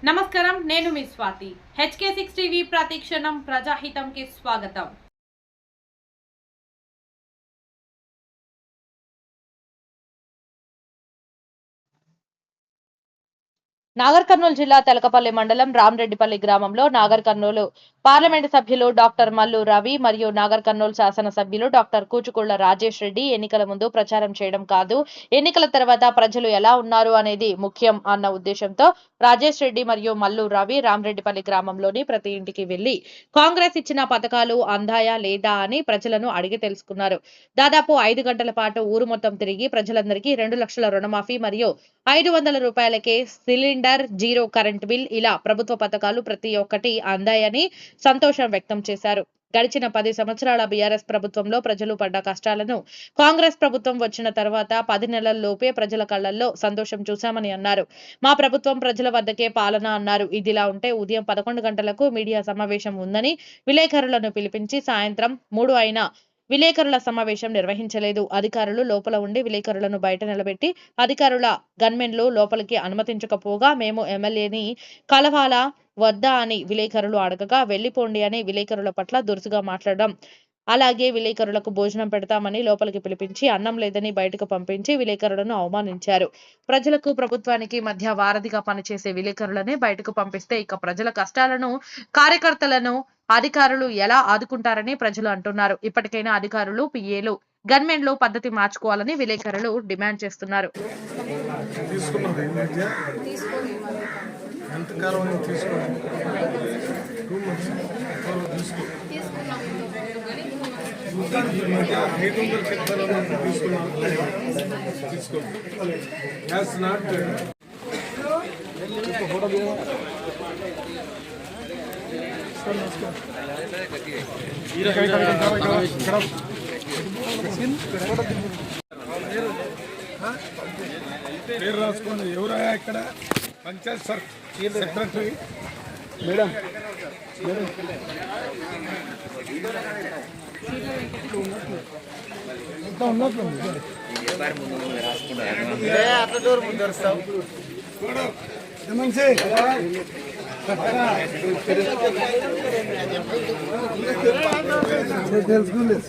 నమస్కారం, నేను మీ Swathi. HK6 TV ప్రతిక్షణం ప్రజాహితంకి స్వాగతం. నాగర్ కర్నూలు జిల్లా తెలకపల్లి మండలం రామరెడ్డిపల్లి గ్రామంలో నాగర్ కర్నూలు పార్లమెంటు సభ్యులు డాక్టర్ మల్లు రవి మరియు నాగర్ కర్నూలు శాసన సభ్యులు డాక్టర్ కూచుకుళ్ల రాజేష్ రెడ్డి ఎన్నికల ముందు ప్రచారం చేయడం కాదు, ఎన్నికల తర్వాత ప్రజలు ఎలా ఉన్నారు అనేది ముఖ్యం అన్న ఉద్దేశంతో రాజేష్ రెడ్డి మరియు మల్లు రవి రామరెడ్డిపల్లి గ్రామంలోని ప్రతి ఇంటికి వెళ్లి కాంగ్రెస్ ఇచ్చిన పథకాలు అందాయా లేదా అని ప్రజలను అడిగి తెలుసుకున్నారు. దాదాపు 5 గంటల పాటు ఊరు మొత్తం తిరిగి ప్రజలందరికీ 2 లక్షల రుణమాఫీ మరియు 500 రూపాయలకే సిలిండర్, జీరో కరెంట్ బిల్ ఇలా ప్రభుత్వ పథకాలు ప్రతి ఒక్కటి అందాయని సంతోషం వ్యక్తం చేశారు. గడిచిన 10 సంవత్సరాల బీఆర్ఎస్ ప్రభుత్వంలో ప్రజలు పడ్డ కష్టాలను కాంగ్రెస్ ప్రభుత్వం వచ్చిన తర్వాత 10 నెలల్లోపే ప్రజల కళ్లల్లో సంతోషం చూశామని అన్నారు. మా ప్రభుత్వం ప్రజల వద్దకే పాలన అన్నారు. ఇదిలా ఉంటే ఉదయం 11 గంటలకు మీడియా సమావేశం ఉందని విలేకరులను పిలిపించి సాయంత్రం 3 అయినా విలేకరుల సమావేశం నిర్వహించలేదు. అధికారులు లోపల ఉండి విలేకరులను బయట నిలబెట్టి అధికారుల గన్మెన్లు లోపలికి అనుమతించకపోగా మేము ఎమ్మెల్యేని కలవాలా వద్దా అని విలేకరులు అడగగా వెళ్లిపోండి అని విలేకరుల పట్ల దురుసుగా మాట్లాడడం, అలాగే విలేకరులకు భోజనం పెడతామని లోపలికి పిలిపించి అన్నం లేదని బయటకు పంపించి విలేకరులను అవమానించారు. ప్రజలకు ప్రభుత్వానికి మధ్య వారధిగా పనిచేసే విలేకరులనే బయటకు పంపిస్తే ఇక ప్రజల కష్టాలను కార్యకర్తలను అధికారులు ఎలా ఆదుకుంటారని ప్రజలు అంటున్నారు. ఇప్పటికైనా అధికారులు, పిఏలు, గన్మెన్లు పద్ధతి మార్చుకోవాలని విలేకరులు డిమాండ్ చేస్తున్నారు. పేరు రాసుకోండి. ఎవరయ్యా ఇక్కడ? Panchayat secretary madam. తెలుసుకోలేదు.